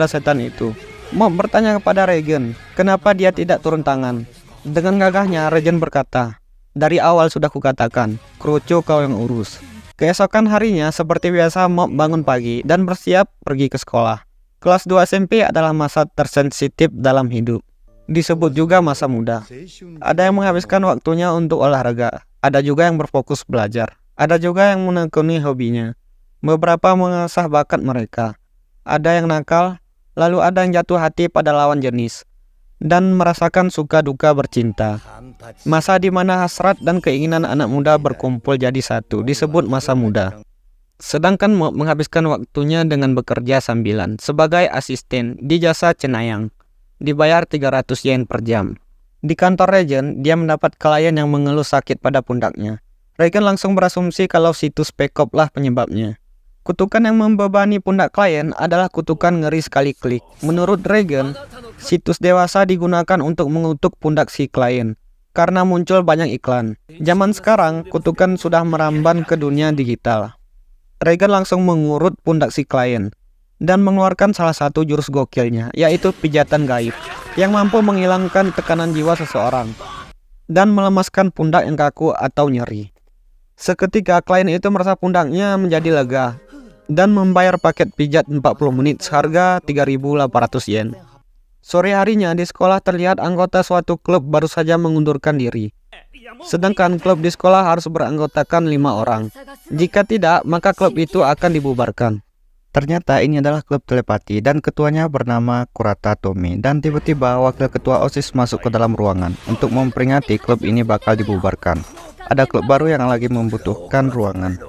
anggota setan itu. Mob bertanya kepada Regen, kenapa dia tidak turun tangan. Dengan gagahnya, Regen berkata, dari awal sudah kukatakan, Kroco kau yang urus. Keesokan harinya, seperti biasa, Mob bangun pagi dan bersiap pergi ke sekolah. Kelas 2 SMP adalah masa tersensitif dalam hidup. Disebut juga masa muda. Ada yang menghabiskan waktunya untuk olahraga. Ada juga yang berfokus belajar. Ada juga yang menekuni hobinya. Beberapa mengasah bakat mereka. Ada yang nakal, lalu ada yang jatuh hati pada lawan jenis dan merasakan suka duka bercinta. Masa di mana hasrat dan keinginan anak muda berkumpul jadi satu disebut masa muda. Sedangkan Mob menghabiskan waktunya dengan bekerja sambilan sebagai asisten di jasa cenayang. Dibayar 300 yen per jam. Di kantor Regen, dia mendapat klien yang mengeluh sakit pada pundaknya. Regen langsung berasumsi kalau situs Pekop lah penyebabnya. Kutukan yang membebani pundak klien adalah kutukan ngeri sekali klik. Menurut Regen, situs dewasa digunakan untuk mengutuk pundak si klien karena muncul banyak iklan. Zaman sekarang, kutukan sudah meramban ke dunia digital. Regen langsung mengurut pundak si klien dan mengeluarkan salah satu jurus gokilnya, yaitu pijatan gaib yang mampu menghilangkan tekanan jiwa seseorang dan melemaskan pundak yang kaku atau nyeri. Seketika klien itu merasa pundaknya menjadi lega dan membayar paket pijat 40 menit seharga 3.800 yen. Sore harinya di sekolah terlihat anggota suatu klub baru saja mengundurkan diri. Sedangkan klub di sekolah harus beranggotakan 5 orang. Jika tidak, maka klub itu akan dibubarkan. Ternyata ini adalah klub telepati dan ketuanya bernama Kurata Tomi. Dan tiba-tiba wakil ketua OSIS masuk ke dalam ruangan untuk memperingati klub ini bakal dibubarkan. Ada klub baru yang lagi membutuhkan ruangan.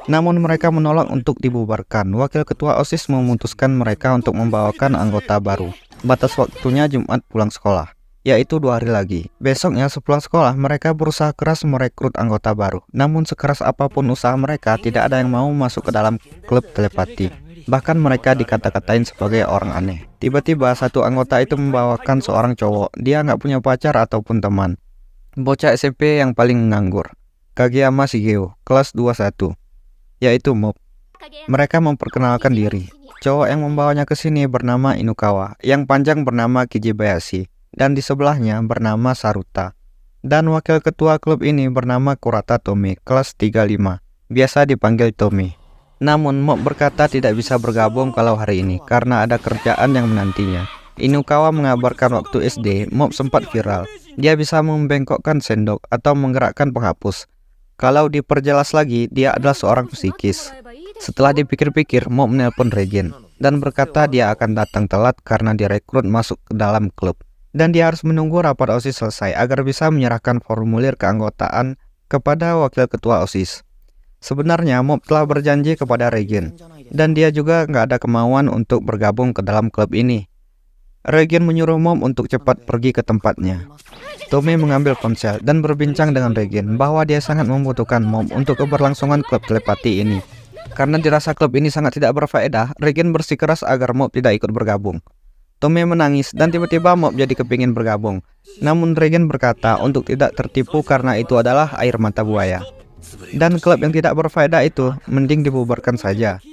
Namun mereka menolak untuk dibubarkan. Wakil ketua OSIS memutuskan mereka untuk membawakan anggota baru. Batas waktunya Jumat pulang sekolah, yaitu 2 hari lagi. Besoknya sepulang sekolah mereka berusaha keras merekrut anggota baru. Namun sekeras apapun usaha mereka, tidak ada yang mau masuk ke dalam klub telepati. Bahkan mereka dikata-katain sebagai orang aneh. Tiba-tiba satu anggota itu membawakan seorang cowok. Dia nggak punya pacar ataupun teman. Bocah SMP yang paling nganggur. Kageyama Shigeo, kelas 21. Yaitu Mob. Mereka memperkenalkan diri. Cowok yang membawanya ke sini bernama Inukawa, yang panjang bernama Kijibayashi, dan di sebelahnya bernama Saruta. Dan wakil ketua klub ini bernama Kurata Tomi, kelas 35, biasa dipanggil Tomi. Namun Mob berkata tidak bisa bergabung kalau hari ini karena ada kerjaan yang menantinya. Inukawa mengabarkan waktu SD, Mob sempat viral. Dia bisa membengkokkan sendok atau menggerakkan penghapus. Kalau diperjelas lagi, dia adalah seorang psikis. Setelah dipikir-pikir, Mob menelpon Regen dan berkata dia akan datang telat karena direkrut masuk ke dalam klub. Dan dia harus menunggu rapat OSIS selesai agar bisa menyerahkan formulir keanggotaan kepada wakil ketua OSIS. Sebenarnya Mob telah berjanji kepada Regen, dan dia juga nggak ada kemauan untuk bergabung ke dalam klub ini. Regen menyuruh Mob untuk cepat pergi ke tempatnya. Tomi mengambil ponsel dan berbincang dengan Regen bahwa dia sangat membutuhkan Mob untuk keberlangsungan klub telepati ini. Karena dirasa klub ini sangat tidak berfaedah, Regen bersikeras agar Mob tidak ikut bergabung. Tomi menangis dan tiba-tiba Mob jadi kepingin bergabung. Namun Regen berkata untuk tidak tertipu karena itu adalah air mata buaya. Dan klub yang tidak berfaedah itu mending dibubarkan saja.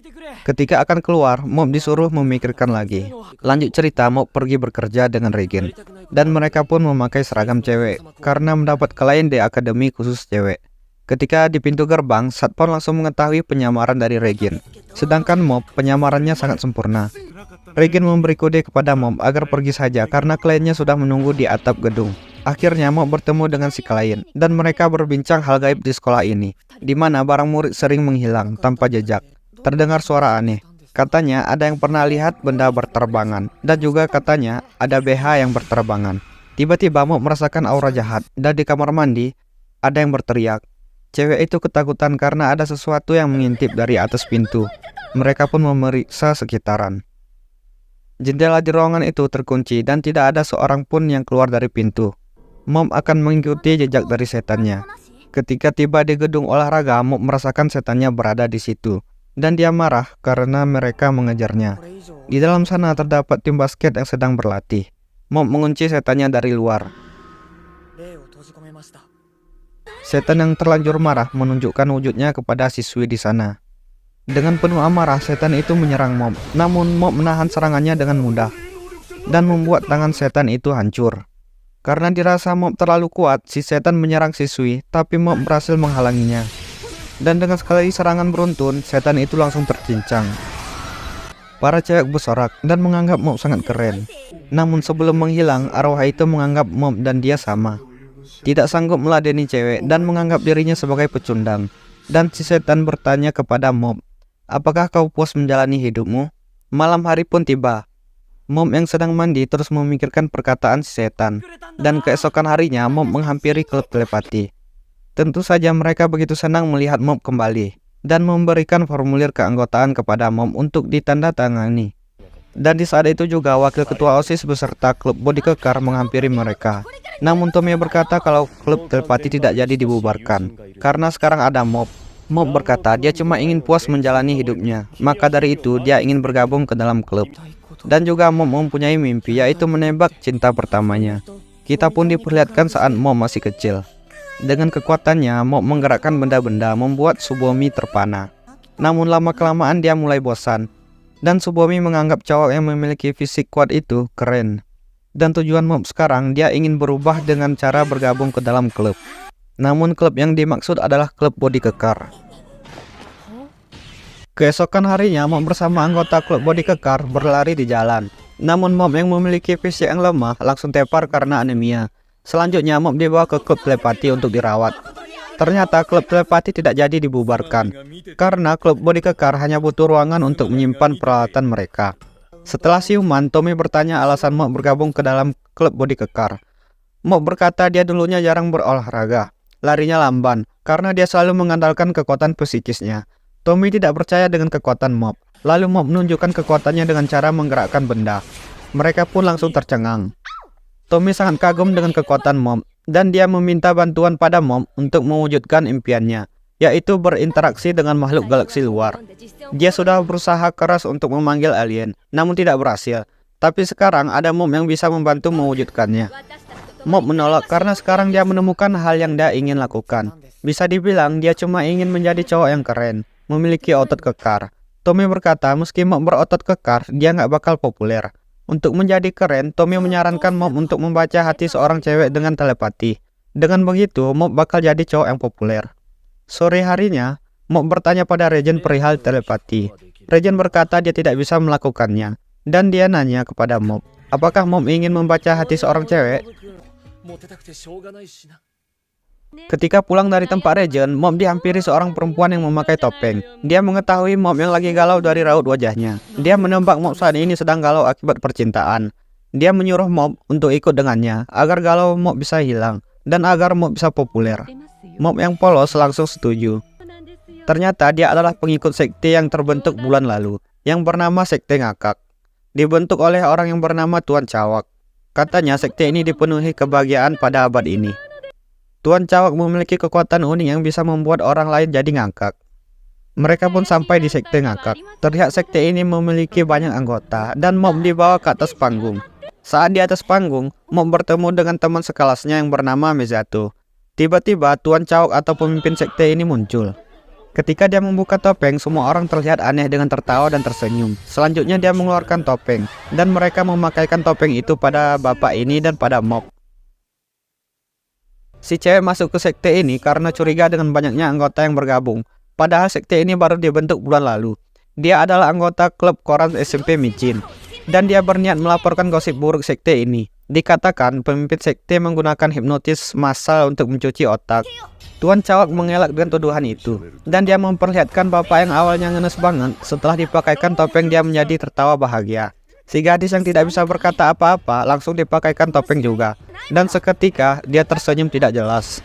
Ketika akan keluar, Mob disuruh memikirkan lagi. Lanjut cerita, Mob pergi bekerja dengan Regen. Dan mereka pun memakai seragam cewek karena mendapat klien di akademi khusus cewek. Ketika di pintu gerbang, Satpam langsung mengetahui penyamaran dari Regen. Sedangkan Mob, penyamarannya sangat sempurna. Regen memberi kode kepada Mob agar pergi saja karena kliennya sudah menunggu di atap gedung. Akhirnya Mob bertemu dengan si klien dan mereka berbincang hal gaib di sekolah ini, di mana barang murid sering menghilang tanpa jejak. Terdengar suara aneh. Katanya ada yang pernah lihat benda berterbangan dan juga katanya ada BH yang berterbangan. Tiba-tiba Mob merasakan aura jahat dan di kamar mandi ada yang berteriak. Cewek itu ketakutan karena ada sesuatu yang mengintip dari atas pintu. Mereka pun memeriksa sekitaran. Jendela di ruangan itu terkunci dan tidak ada seorang pun yang keluar dari pintu. Mob akan mengikuti jejak dari setannya. Ketika tiba di gedung olahraga, Mob merasakan setannya berada di situ. Dan dia marah karena mereka mengejarnya. Di dalam sana terdapat tim basket yang sedang berlatih. Mob mengunci setannya dari luar. Setan yang terlanjur marah menunjukkan wujudnya kepada siswi di sana. Dengan penuh amarah, setan itu menyerang Mob. Namun Mob menahan serangannya dengan mudah dan membuat tangan setan itu hancur. Karena dirasa Mob terlalu kuat, si setan menyerang siswi, tapi Mob berhasil menghalanginya. Dan dengan sekali serangan beruntun, setan itu langsung tercincang. Para cewek bersorak dan menganggap Mob sangat keren. Namun sebelum menghilang, arwah itu menganggap Mob dan dia sama. Tidak sanggup meladeni cewek dan menganggap dirinya sebagai pecundang. Dan si setan bertanya kepada Mob, "Apakah kau puas menjalani hidupmu?" Malam hari pun tiba. Mob yang sedang mandi terus memikirkan perkataan si setan. Dan keesokan harinya Mob menghampiri klub telepati. Tentu saja mereka begitu senang melihat Mob kembali dan memberikan formulir keanggotaan kepada Mob untuk ditandatangani. Dan di saat itu juga wakil ketua OSIS beserta klub bodi kekar menghampiri mereka. Namun Tommy berkata kalau klub telepati tidak jadi dibubarkan karena sekarang ada Mob. Mob berkata dia cuma ingin puas menjalani hidupnya, maka dari itu dia ingin bergabung ke dalam klub. Dan juga Mob mempunyai mimpi, yaitu menembak cinta pertamanya. Kita pun diperlihatkan saat Mob masih kecil. Dengan kekuatannya, Mob menggerakkan benda-benda membuat Tsubomi terpana. Namun lama-kelamaan dia mulai bosan. Dan Tsubomi menganggap cowok yang memiliki fisik kuat itu keren. Dan tujuan Mob sekarang dia ingin berubah dengan cara bergabung ke dalam klub. Namun klub yang dimaksud adalah klub bodi kekar. Keesokan harinya Mob bersama anggota klub bodi kekar berlari di jalan. Namun Mob yang memiliki fisik yang lemah langsung tepar karena anemia. Selanjutnya Mob dibawa ke klub telepati untuk dirawat. Ternyata klub telepati tidak jadi dibubarkan karena klub bodi kekar hanya butuh ruangan untuk menyimpan peralatan mereka. Setelah siuman, Tommy bertanya alasan Mob bergabung ke dalam klub bodi kekar. Mob berkata dia dulunya jarang berolahraga, larinya lamban karena dia selalu mengandalkan kekuatan psikisnya. Tommy tidak percaya dengan kekuatan Mob. Lalu Mob menunjukkan kekuatannya dengan cara menggerakkan benda. Mereka pun langsung tercengang. Tommy sangat kagum dengan kekuatan Mob dan dia meminta bantuan pada Mob untuk mewujudkan impiannya, yaitu berinteraksi dengan makhluk galaksi luar. Dia sudah berusaha keras untuk memanggil alien, namun tidak berhasil. Tapi sekarang ada Mob yang bisa membantu mewujudkannya. Mob menolak karena sekarang dia menemukan hal yang dia ingin lakukan. Bisa dibilang dia cuma ingin menjadi cowok yang keren, memiliki otot kekar. Tommy berkata meski Mob berotot kekar, dia nggak bakal populer. Untuk menjadi keren, Tommy menyarankan Mob untuk membaca hati seorang cewek dengan telepati. Dengan begitu, Mob bakal jadi cowok yang populer. Sore harinya, Mob bertanya pada Regen perihal telepati. Regen berkata dia tidak bisa melakukannya. Dan dia nanya kepada Mob, apakah Mob ingin membaca hati seorang cewek? Ketika pulang dari tempat Regen, Mob dihampiri seorang perempuan yang memakai topeng. Dia mengetahui Mob yang lagi galau dari raut wajahnya. Dia menembak Mob saat ini sedang galau akibat percintaan. Dia menyuruh Mob untuk ikut dengannya, agar galau Mob bisa hilang, dan agar Mob bisa populer. Mob yang polos langsung setuju. Ternyata dia adalah pengikut sekte yang terbentuk bulan lalu, yang bernama Sekte Ngakak. Dibentuk oleh orang yang bernama Tuan Cawak. Katanya sekte ini dipenuhi kebahagiaan pada abad ini. Tuan Cawak memiliki kekuatan unik yang bisa membuat orang lain jadi ngakak. Mereka pun sampai di Sekte Ngakak. Terlihat sekte ini memiliki banyak anggota dan Mob dibawa ke atas panggung. Saat di atas panggung, Mob bertemu dengan teman sekelasnya yang bernama Mizato. Tiba-tiba Tuan Cawak atau pemimpin sekte ini muncul. Ketika dia membuka topeng, semua orang terlihat aneh dengan tertawa dan tersenyum. Selanjutnya dia mengeluarkan topeng dan mereka memakaikan topeng itu pada bapak ini dan pada Mob. Si cewek masuk ke sekte ini karena curiga dengan banyaknya anggota yang bergabung. Padahal sekte ini baru dibentuk bulan lalu. Dia adalah anggota klub koran SMP Micin. Dan dia berniat melaporkan gosip buruk sekte ini. Dikatakan pemimpin sekte menggunakan hipnotis massal untuk mencuci otak. Tuan Cawak mengelak dengan tuduhan itu. Dan dia memperlihatkan bapak yang awalnya ngenes banget. Setelah dipakaikan topeng dia menjadi tertawa bahagia. Si gadis yang tidak bisa berkata apa-apa langsung dipakaikan topeng juga. Dan seketika dia tersenyum tidak jelas.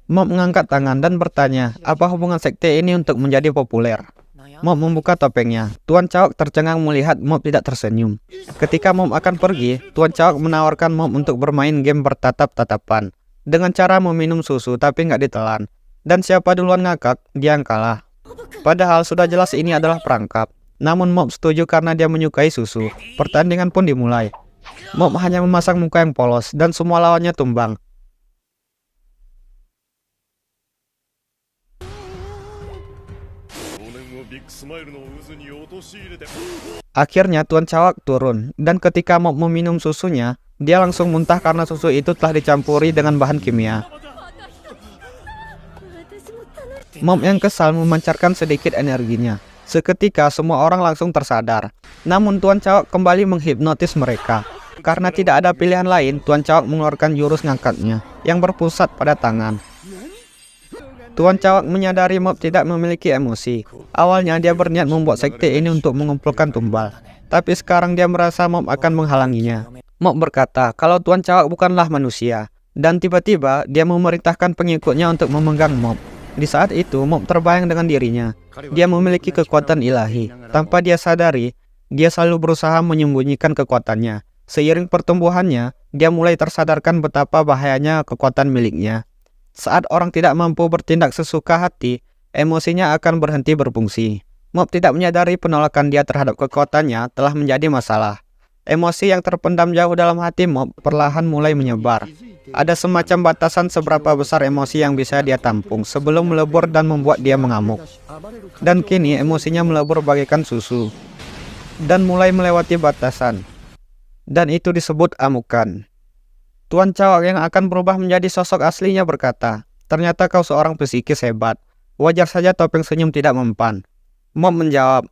Mob mengangkat tangan dan bertanya, apa hubungan sekte ini untuk menjadi populer? Mob membuka topengnya. Tuan Cawak tercengang melihat Mob tidak tersenyum. Ketika Mob akan pergi, Tuan Cawak menawarkan Mob untuk bermain game bertatap-tatapan. Dengan cara meminum susu tapi nggak ditelan. Dan siapa duluan ngakak, dia yang kalah. Padahal sudah jelas ini adalah perangkap. Namun Mob setuju karena dia menyukai susu. Pertandingan pun dimulai. Mob hanya memasang muka yang polos dan semua lawannya tumbang. Akhirnya Tuan Cawak turun, dan ketika Mob meminum susunya, dia langsung muntah karena susu itu telah dicampuri dengan bahan kimia. Mob yang kesal memancarkan sedikit energinya. Seketika semua orang langsung tersadar. Namun Tuan Cawak kembali menghipnotis mereka. Karena tidak ada pilihan lain, Tuan Cawak mengeluarkan jurus ngangkatnya yang berpusat pada tangan. Tuan Cawak menyadari Mob tidak memiliki emosi. Awalnya dia berniat membuat sekte ini untuk mengumpulkan tumbal. Tapi sekarang dia merasa Mob akan menghalanginya. Mob berkata kalau Tuan Cawak bukanlah manusia. Dan tiba-tiba dia memerintahkan pengikutnya untuk memegang Mob. Di saat itu Mob terbayang dengan dirinya. Dia memiliki kekuatan ilahi. Tanpa dia sadari, dia selalu berusaha menyembunyikan kekuatannya. Seiring pertumbuhannya, dia mulai tersadarkan betapa bahayanya kekuatan miliknya. Saat orang tidak mampu bertindak sesuka hati, emosinya akan berhenti berfungsi. Mob tidak menyadari penolakan dia terhadap kekuatannya telah menjadi masalah. Emosi yang terpendam jauh dalam hati Mob perlahan mulai menyebar. Ada semacam batasan seberapa besar emosi yang bisa dia tampung sebelum melebur dan membuat dia mengamuk. Dan kini emosinya melebur bagaikan susu dan mulai melewati batasan. Dan itu disebut amukan. Tuan Cawak yang akan berubah menjadi sosok aslinya berkata, ternyata kau seorang psikis hebat. Wajar saja topeng senyum tidak mempan. Mob menjawab,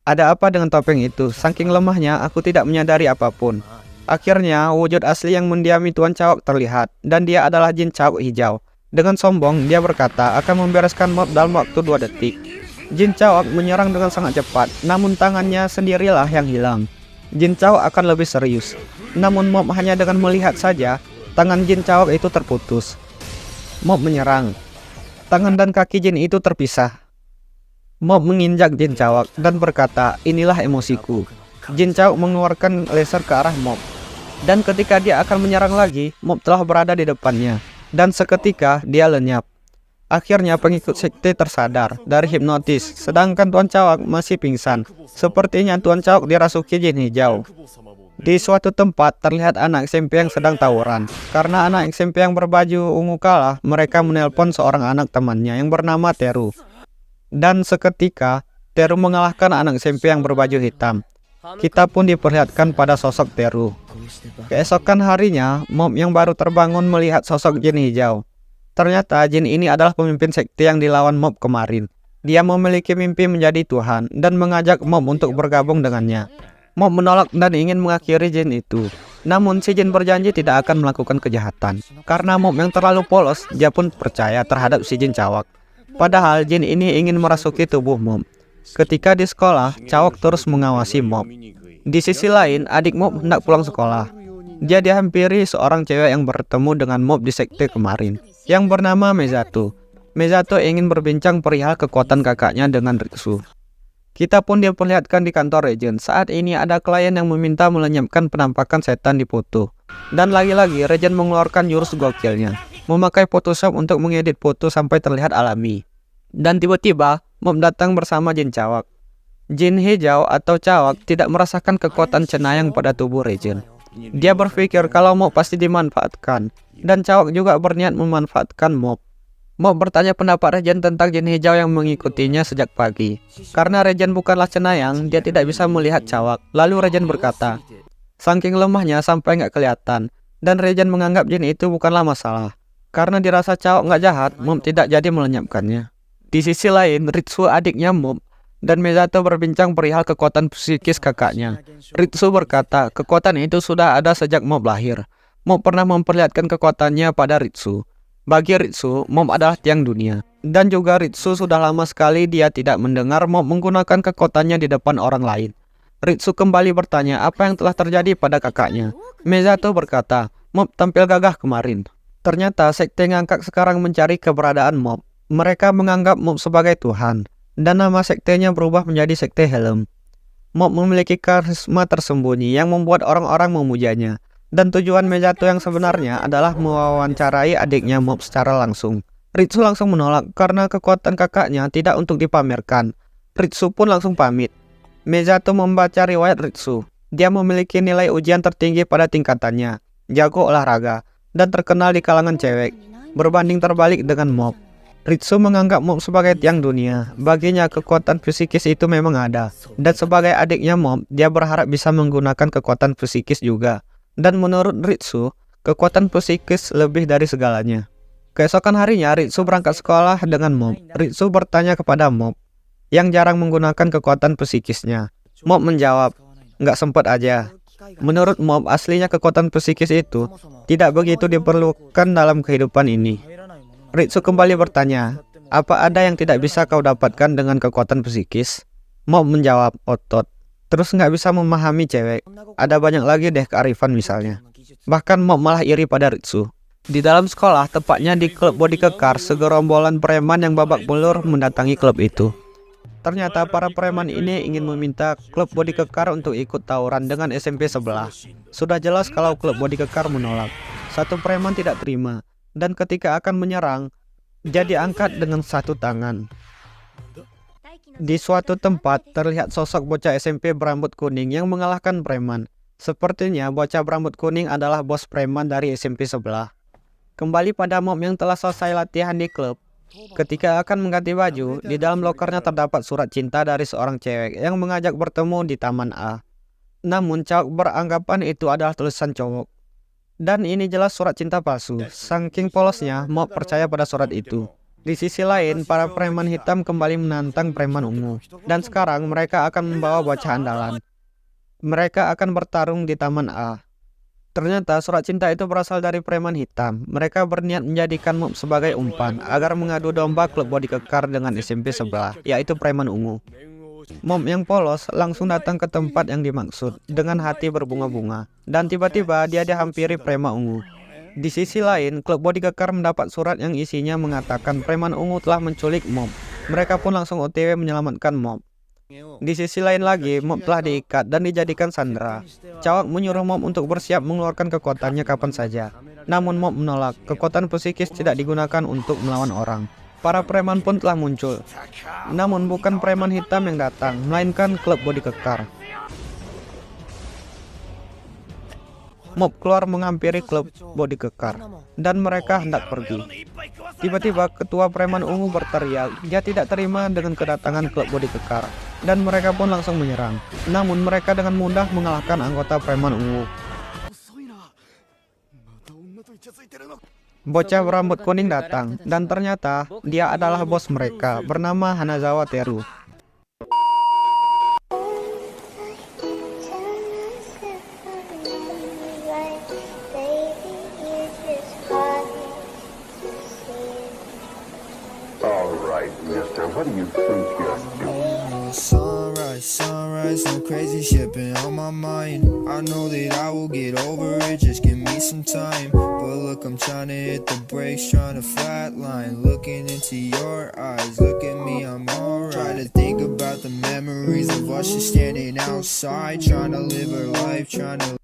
ada apa dengan topeng itu? Saking lemahnya aku tidak menyadari apapun. Akhirnya wujud asli yang mendiami Tuan Cawak terlihat, dan dia adalah jin Cawak hijau. Dengan sombong dia berkata akan membereskan Mob dalam waktu 2 detik. Jin Cawak menyerang dengan sangat cepat, namun tangannya sendirilah yang hilang. Jin Cawak akan lebih serius. Namun Mob hanya dengan melihat saja, tangan Jin Cawak itu terputus. Mob menyerang. Tangan dan kaki Jin itu terpisah. Mob menginjak Jin Cawak dan berkata, inilah emosiku. Jin Cawak mengeluarkan laser ke arah Mob. Dan ketika dia akan menyerang lagi, Mob telah berada di depannya. Dan seketika dia lenyap. Akhirnya pengikut sekte tersadar dari hipnotis, sedangkan Tuan Cawak masih pingsan. Sepertinya Tuan Cawak dirasuki jin hijau. Di suatu tempat terlihat anak SMP yang sedang tawuran. Karena anak SMP yang berbaju ungu kalah, mereka menelpon seorang anak temannya yang bernama Teru. Dan seketika Teru mengalahkan anak SMP yang berbaju hitam. Kita pun diperlihatkan pada sosok Teru. Keesokan harinya, Mob yang baru terbangun melihat sosok jin hijau. Ternyata jin ini adalah pemimpin sekte yang dilawan Mob kemarin. Dia memiliki mimpi menjadi Tuhan dan mengajak Mob untuk bergabung dengannya. Mob menolak dan ingin mengakhiri jin itu. Namun si jin berjanji tidak akan melakukan kejahatan. Karena Mob yang terlalu polos, dia pun percaya terhadap si jin Cawak. Padahal jin ini ingin merasuki tubuh Mob. Ketika di sekolah, Cawak terus mengawasi Mob. Di sisi lain, adik Mob hendak pulang sekolah. Dia dihampiri seorang cewek yang bertemu dengan Mob di sekte kemarin, yang bernama Mezato. Mezato ingin berbincang perihal kekuatan kakaknya dengan Ritsu. Kita pun diperlihatkan di kantor Regen. Saat ini ada klien yang meminta melenyapkan penampakan setan di foto. Dan lagi-lagi Regen mengeluarkan jurus gokilnya, memakai Photoshop untuk mengedit foto sampai terlihat alami. Dan tiba-tiba Mob datang bersama jin Cawak. Jin hijau atau Cawak tidak merasakan kekuatan cenayang pada tubuh Regen. Dia berpikir kalau Mob pasti dimanfaatkan. Dan Cawak juga berniat memanfaatkan Mob. Mob bertanya pendapat Regen tentang jin hijau yang mengikutinya sejak pagi. Karena Regen bukanlah cenayang, dia tidak bisa melihat Cawak. Lalu Regen berkata, saking lemahnya sampai nggak kelihatan. Dan Regen menganggap jin itu bukanlah masalah. Karena dirasa Cawak nggak jahat, Mob tidak jadi melenyapkannya. Di sisi lain, Ritsu adiknya Mob dan Mezato berbincang perihal kekuatan psikis kakaknya. Ritsu berkata, kekuatan itu sudah ada sejak Mob lahir. Mob pernah memperlihatkan kekuatannya pada Ritsu. Bagi Ritsu, Mob adalah tiang dunia. Dan juga Ritsu sudah lama sekali dia tidak mendengar Mob menggunakan kekuatannya di depan orang lain. Ritsu kembali bertanya apa yang telah terjadi pada kakaknya. Mezato berkata, Mob tampil gagah kemarin. Ternyata sekte ngangkak sekarang mencari keberadaan Mob. Mereka menganggap Mob sebagai Tuhan. Dan nama sektenya berubah menjadi sekte Helm. Mob memiliki karisma tersembunyi yang membuat orang-orang memujanya. Dan tujuan Mezato yang sebenarnya adalah mewawancarai adiknya Mob secara langsung. Ritsu langsung menolak karena kekuatan kakaknya tidak untuk dipamerkan. Ritsu pun langsung pamit. Mezato membaca riwayat Ritsu. Dia memiliki nilai ujian tertinggi pada tingkatannya, jago olahraga, dan terkenal di kalangan cewek, berbanding terbalik dengan Mob. Ritsu menganggap Mob sebagai tiang dunia. Baginya kekuatan psikis itu memang ada. Dan sebagai adiknya Mob, dia berharap bisa menggunakan kekuatan psikis juga. Dan menurut Ritsu, kekuatan psikis lebih dari segalanya. Keesokan harinya, Ritsu berangkat sekolah dengan Mob. Ritsu bertanya kepada Mob yang jarang menggunakan kekuatan psikisnya. Mob menjawab, nggak sempat aja. Menurut Mob, aslinya kekuatan psikis itu tidak begitu diperlukan dalam kehidupan ini. Ritsu kembali bertanya, apa ada yang tidak bisa kau dapatkan dengan kekuatan psikis? Mob menjawab, otot. Terus nggak bisa memahami cewek. Ada banyak lagi deh kearifan misalnya. Bahkan Mob malah iri pada Ritsu. Di dalam sekolah, tepatnya di klub body kekar, segerombolan preman yang babak belur mendatangi klub itu. Ternyata para preman ini ingin meminta klub body kekar untuk ikut tawuran dengan SMP sebelah. Sudah jelas kalau klub body kekar menolak. Satu preman tidak terima, dan ketika akan menyerang, jadi angkat dengan satu tangan. Di suatu tempat, terlihat sosok bocah SMP berambut kuning yang mengalahkan preman. Sepertinya bocah berambut kuning adalah bos preman dari SMP sebelah. Kembali pada Mob yang telah selesai latihan di klub. Ketika akan mengganti baju, di dalam lokernya terdapat surat cinta dari seorang cewek yang mengajak bertemu di Taman A. Namun cowok beranggapan itu adalah tulisan cowok. Dan ini jelas surat cinta palsu. Saking polosnya, Mob percaya pada surat itu. Di sisi lain, para preman hitam kembali menantang preman ungu. Dan sekarang mereka akan membawa bocah andalan. Mereka akan bertarung di Taman A. Ternyata surat cinta itu berasal dari preman hitam. Mereka berniat menjadikan Mob sebagai umpan agar mengadu domba klub body kekar dengan SMP sebelah, yaitu preman ungu. Mob yang polos langsung datang ke tempat yang dimaksud dengan hati berbunga-bunga, dan tiba-tiba dia dihampiri preman ungu. Di sisi lain, klub body kekar mendapat surat yang isinya mengatakan preman ungu telah menculik Mob. Mereka pun langsung OTW menyelamatkan Mob. Di sisi lain lagi, Mob telah diikat dan dijadikan sandera. Cowok menyuruh Mob untuk bersiap mengeluarkan kekuatannya kapan saja. Namun Mob menolak, kekuatan psikis tidak digunakan untuk melawan orang. Para preman pun telah muncul. Namun bukan preman hitam yang datang, melainkan klub body kekar. Mob keluar menghampiri klub body kekar, dan mereka hendak pergi. Tiba-tiba ketua preman ungu berteriak, dia tidak terima dengan kedatangan klub body kekar, dan mereka pun langsung menyerang. Namun mereka dengan mudah mengalahkan anggota preman ungu. Bocah berambut kuning datang, dan ternyata dia adalah bos mereka, bernama Hanazawa Teru. Mister, what do you think you're doing? Sunrise, no crazy shit been on my mind. I know that I will get over it, just give me some time. But look, I'm trying to hit the brakes, trying to flatline. Looking into your eyes, look at me, I'm alright. Trying to think about the memories of us just standing outside, trying to live our life, trying to